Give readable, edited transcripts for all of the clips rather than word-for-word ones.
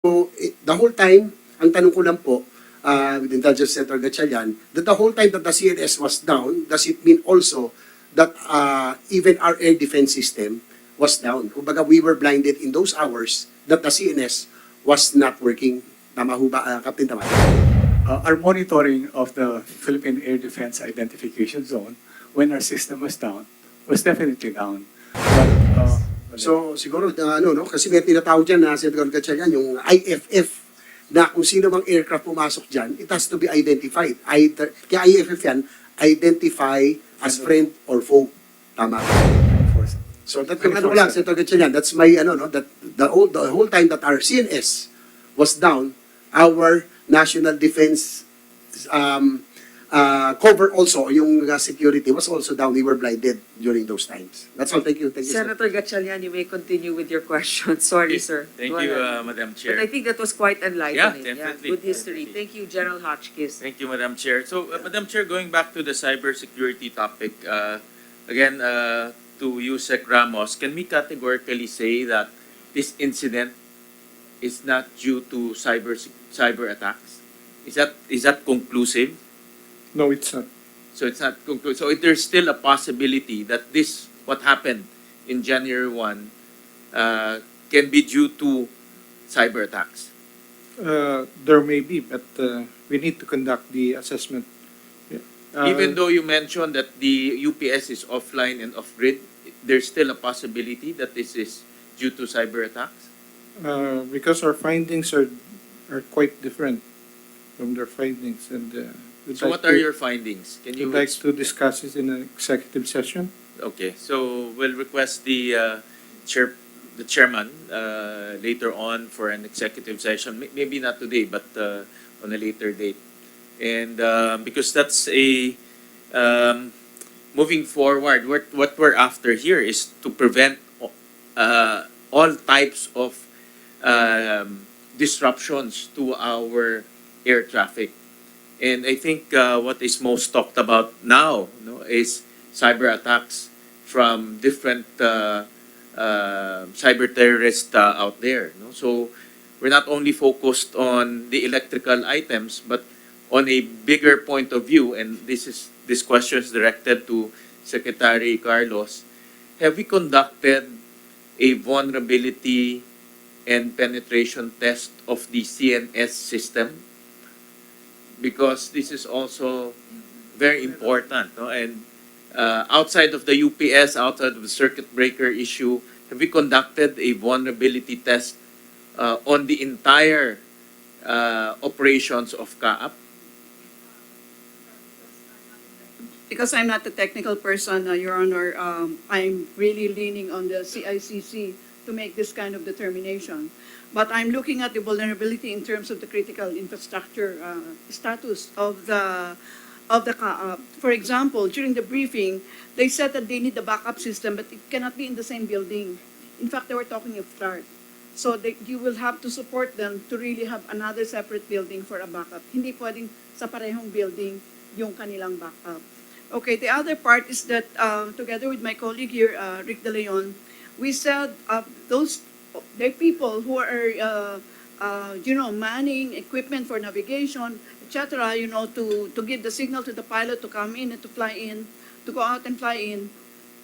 So, the whole time, ang tanong ko lang po, with Indulgence Senator Gatchalian, that the whole time that the CNS was down, does it mean also that even our air defense system was down? Kumbaga, we were blinded in those hours that the CNS was not working. Tama ho ba, Captain Tamay? Our monitoring of the Philippine Air Defense Identification Zone when our system was down was definitely down. But, So, siguro, kasi may tinatawag dyan na Senator Gatchalian, yung IFF, na kung sino mang aircraft pumasok dyan, it has to be identified. Either, kaya IFF yan, identify as friend or foe. Tama. So, that yung ano ko lang, Senator Gatchalian, that's my, that the whole time that our CNS was down, our national defense cover also, yung security was also down. We were blinded during those times. That's all. Thank you. Thank you, Senator Gatchalian, you may continue with your question. Sorry, sir. Thank Go you, ahead. Madam But Chair. I think that was quite enlightening. Yeah, definitely. Good history. Definitely. Thank you, General Hotchkiss. Thank you, Madam Chair. So, Madam Chair, going back to the cybersecurity topic, again, to Yusek Ramos, can we categorically say that this incident is not due to cyber attacks? Is that conclusive? no, it's not. So it's not conclusive. So there's still a possibility that what happened in January 1, can be due to cyber attacks. There may be, but we need to conduct the assessment. Even though you mentioned that the UPS is offline and off-grid, there's still a possibility that this is due to cyber attacks? Because our findings are quite different from their findings, and So what are your findings? Can you we'd like to discuss it in an executive session. Okay, so we'll request the chairman later on for an executive session. Maybe not today, but on a later date. And because that's a moving forward, what we're after here is to prevent all types of disruptions to our air traffic. And I think what is most talked about now, is cyber attacks from different cyber terrorists out there. So we're not only focused on the electrical items, but on a bigger point of view, and this question is directed to Secretary Carlos. Have we conducted a vulnerability and penetration test of the CNS system? Because this is also very important, and outside of the UPS, outside of the circuit breaker issue, have we conducted a vulnerability test on the entire operations of Caap? Because I'm not a technical person, Your Honor, I'm really leaning on the CICC to make this kind of determination. But I'm looking at the vulnerability in terms of the critical infrastructure status of the Caap. For example, during the briefing, they said that they need the backup system, but it cannot be in the same building. In fact, they were talking of FLART. So you will have to support them to really have another separate building for a backup. Hindi pwedeng sa parehong building yung kanilang backup. Okay, the other part is that together with my colleague here, Rick De Leon, we said there are people who are, manning equipment for navigation, etc., to give the signal to the pilot to come in and to fly in, to go out and fly in,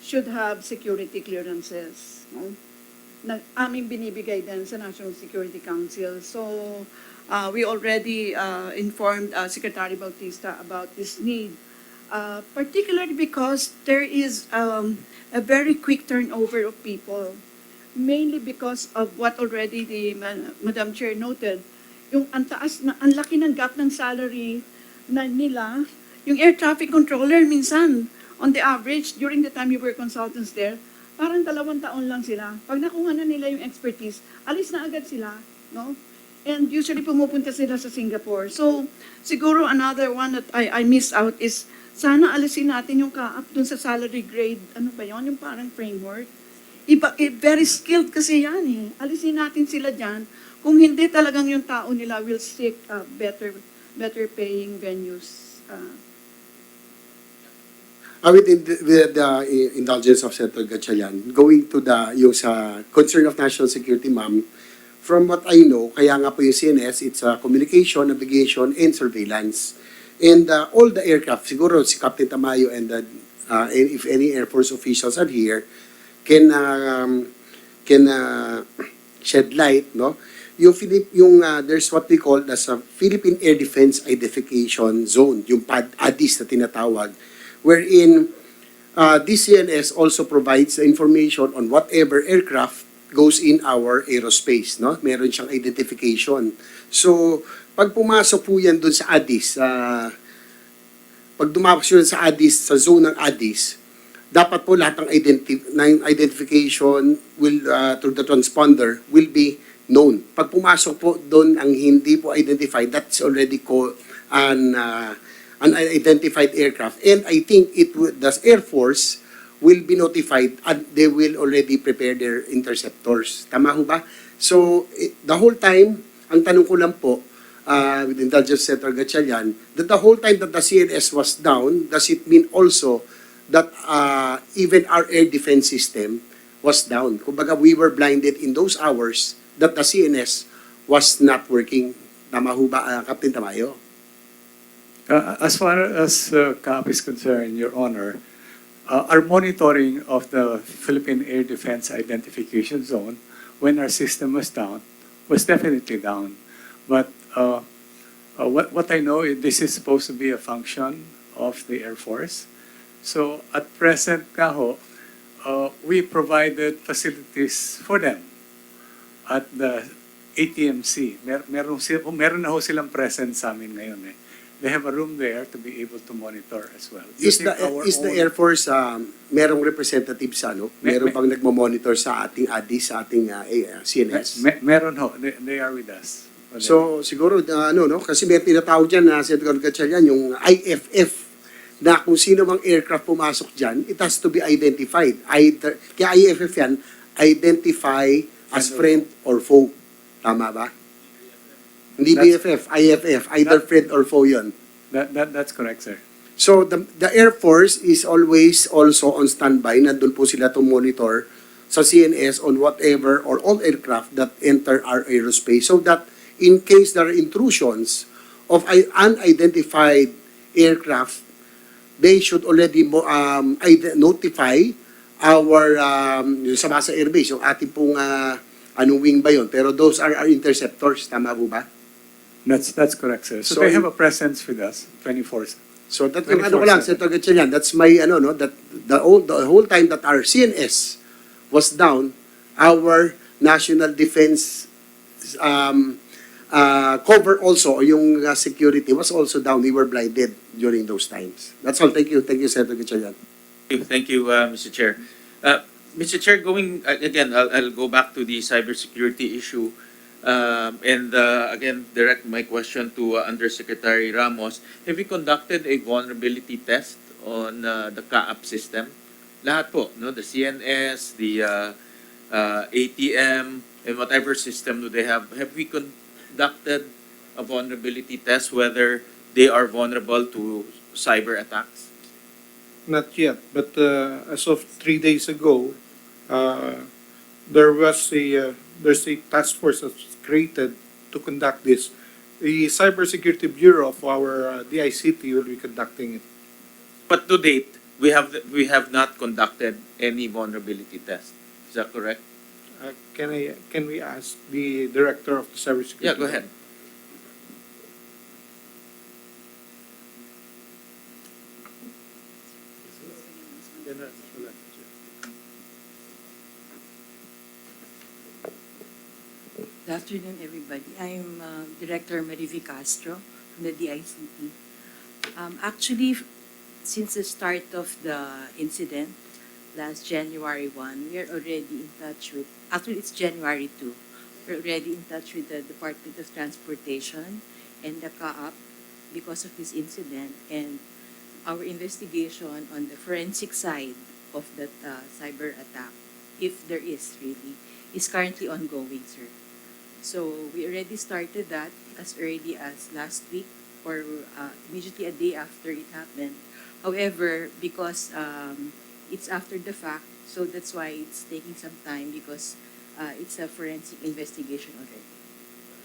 should have security clearances. No? Na aming binibigay din sa National Security Council. So, we already informed Secretary Bautista about this need, particularly because there is a very quick turnover of people. Mainly because of what already the Madam Chair noted, yung ang laki ng gap ng salary nila, yung air traffic controller minsan, on the average, during the time you were consultants there, parang 2 taon lang sila. Pag nakuha na nila yung expertise, alis na agad sila, no? And usually pumupunta sila sa Singapore. So, siguro another one that I miss out is, sana alisin natin yung Caap dun sa salary grade, ano ba yun, yung parang framework. Very skilled kasi yan eh. Alisin natin sila dyan. Kung hindi talagang yung tao nila will seek better paying venues. With the indulgence of Senator Gatchalian, going to yung sa concern of national security, ma'am, from what I know, kaya nga po yung CNS, it's communication, navigation, and surveillance. And all the aircraft, siguro si Captain Tamayo and if any Air Force officials are here, can shed light, no? There's what we call as a Philippine Air Defense Identification Zone, yung ADIS na tinatawag, wherein this CNS also provides information on whatever aircraft goes in our aerospace, no? Meron siyang identification. So, pag pumasok po yan doon sa ADIS, pag dumapos yun sa ADIS, sa zone ng ADIS, dapat po lahat ng identification will through the transponder will be known. Pag pumasok po doon ang hindi po identified, that's already called an unidentified aircraft. And I think the Air Force will be notified and they will already prepare their interceptors. Tama ho ba? So, the whole time, ang tanong ko lang po, with Intelligence Center Gatchalian, that the whole time that the CNS was down, does it mean also that even our air defense system was down? Kumbaga, we were blinded in those hours that the CNS was not working. Tama ho ba, Captain Tamayo? As far as Caap is concerned, Your Honor, our monitoring of the Philippine Air Defense Identification Zone when our system was down was definitely down. But what I know is this is supposed to be a function of the Air Force. So at present, we provided facilities for them at the ATMC. Meron na ho silang presence sa amin ngayon eh. They have a room there to be able to monitor as well. Is the Air Force merong representative sa Meron bang nagmo-monitor sa ating ADIS, sa ating CNS? Meron ho. They are with us. So siguro kasi may tinatawag diyan na Senator Gatchalian yung IFF na kung sino mang aircraft pumasok diyan, it has to be identified. Either kaya IFF yan, identify as friend or foe. Tama ba? Hindi BFF, IFF, either friend or foe yun. That's correct, sir. So the Air Force is always also on standby. Nandun po sila to monitor sa CNS on whatever or all aircraft that enter our aerospace so that in case there are intrusions of unidentified aircraft, they should already notify our sa Basa Airbase, yung ating pong anong wing ba yun? Pero those are our interceptors. Tama po ba? That's correct, sir. So they have a presence with us 24/7. So that yung ano ko lang, Senator Gatchalian, that's my that the whole time that our CNS was down, our national defense cover also, yung security was also down. We were blinded during those times. That's all. Thank you, Senator Gatchalian. Thank you, Mr. Chair. Mr. Chair, going again, I'll go back to the cybersecurity issue. And again, direct my question to Undersecretary Ramos. Have you conducted a vulnerability test on the Caap system? Lahat po, no? The CNS, the ATM, and whatever system do they have. Have we conducted a vulnerability test whether they are vulnerable to cyber attacks? Not yet, but as of 3 days ago, there's a task force that's created to conduct this. The Cybersecurity Bureau of our DICT will be conducting it. But to date, we have not conducted any vulnerability test. Is that correct? Can we ask the director of the Cybersecurity? Yeah, go ahead. Good afternoon, everybody. I'm Director Marivi Castro from the DICT. Actually, since the start of the incident, last January 1, we are already in touch with, actually it's January 2, we're already in touch with the Department of Transportation and the Caap because of this incident, and our investigation on the forensic side of that cyber attack, if there is really, is currently ongoing, sir. So we already started that as early as last week or immediately a day after it happened. However, because it's after the fact, so that's why it's taking some time because it's a forensic investigation already.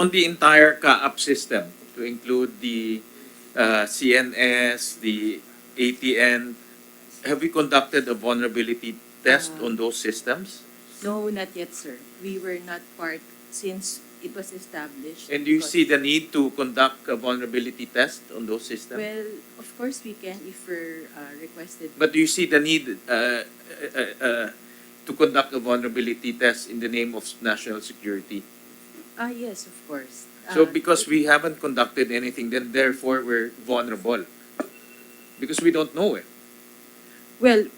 On the entire Caap system, to include the CNS, the ATN, have we conducted a vulnerability test on those systems? No, not yet, sir. We were not part since it was established. And do you because- see the need to conduct a vulnerability test on those systems? Well, of course we can if we're requested. But do you see the need to conduct a vulnerability test in the name of national security? Yes, of course. So because we haven't conducted anything, then therefore we're vulnerable. Because we don't know it. Well,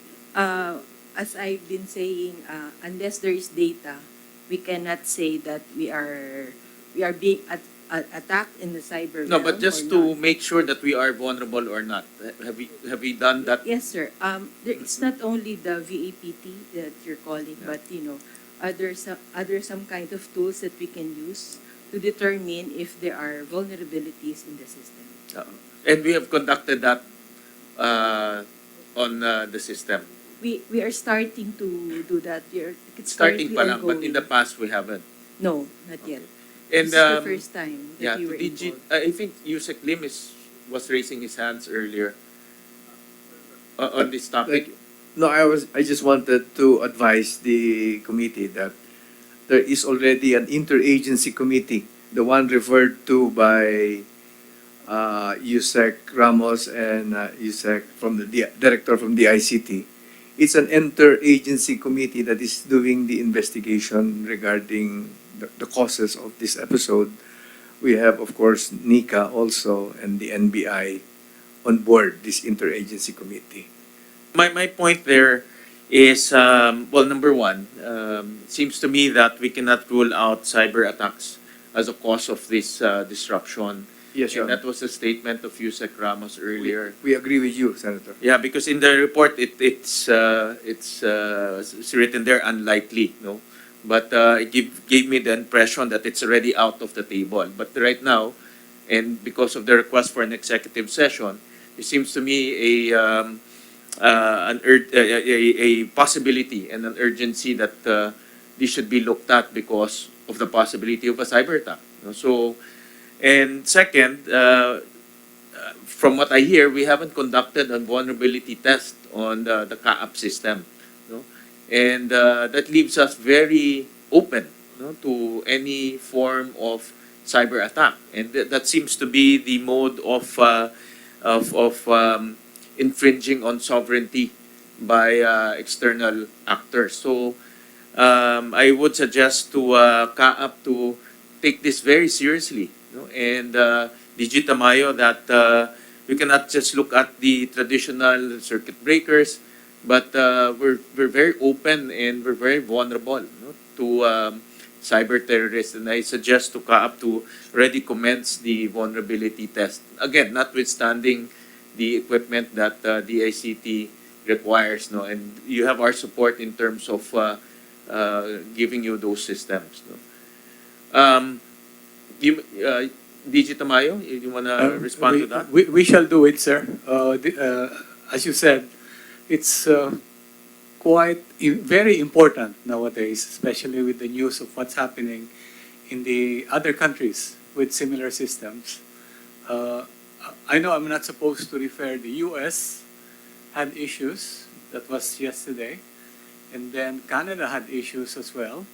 as I've been saying, unless there is data, we cannot say that we are being attacked in the cyber No, realm but just or to not. make sure that we are vulnerable or not, have we done that? Yes, sir. It's not only the VAPT that you're calling, but other some kind of tools that we can use to determine if there are vulnerabilities in the system. And we have conducted that on the system. We are starting to do that. It's Starting pa currently lang, but in the ongoing. past we haven't. No, not yet. And This is the first time yeah, that we to were DG, involved. I think Yusek Lim was raising his hands earlier on this topic. No, I just wanted to advise the committee that there is already an interagency committee, the one referred to by Yusek Ramos and Yusek from the director from the ICT. It's an interagency committee that is doing the investigation regarding the causes of this episode. We have, of course, NICA also and the NBI on board this interagency committee. My point there is, well, number one, it seems to me that we cannot rule out cyber attacks as a cause of this disruption. Yes, Your And Honor. that was a statement of Yusek Ramos earlier. We agree with you, Senator. Yeah, because in the report it's written there unlikely, no, but it gave me the impression that it's already out of the table. But right now, and because of the request for an executive session, it seems to me a possibility and an urgency that this should be looked at because of the possibility of a cyber attack. No? So. And second, from what I hear, we haven't conducted a vulnerability test on the Caap system. No? And that leaves us very open, no, to any form of cyber attack. And that seems to be the mode of infringing on sovereignty by external actors. So I would suggest to Caap to take this very seriously. No? And DG Tamayo, that we cannot just look at the traditional circuit breakers, but we're very open and we're very vulnerable, no, to cyber terrorists. And I suggest to Caap to already commence the vulnerability test. Again, notwithstanding the equipment that the ICT requires, no, and you have our support in terms of giving you those systems. No. DG Tamayo, you want to respond to that? We shall do it, sir. As you said, it's very important nowadays, especially with the news of what's happening in the other countries with similar systems. I know I'm not supposed to refer. The US had issues. That was yesterday. And then Canada had issues as well.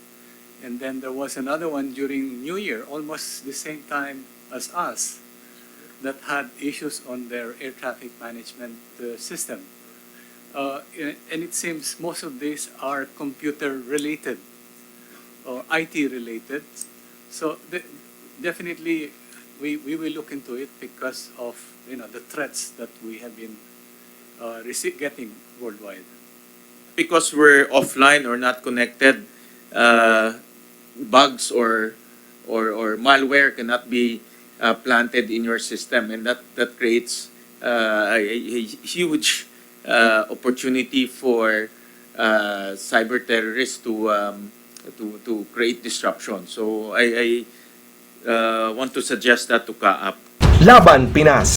And then there was another one during New Year, almost the same time as us, that had issues on their air traffic management system. And it seems most of these are computer related or IT related. So definitely we will look into it because of the threats that we have been getting worldwide. Because we're offline or not connected, bugs or malware cannot be planted in your system, and that creates a huge opportunity for cyber terrorists to create disruption. So I want to suggest that to Caap. Laban Pinas.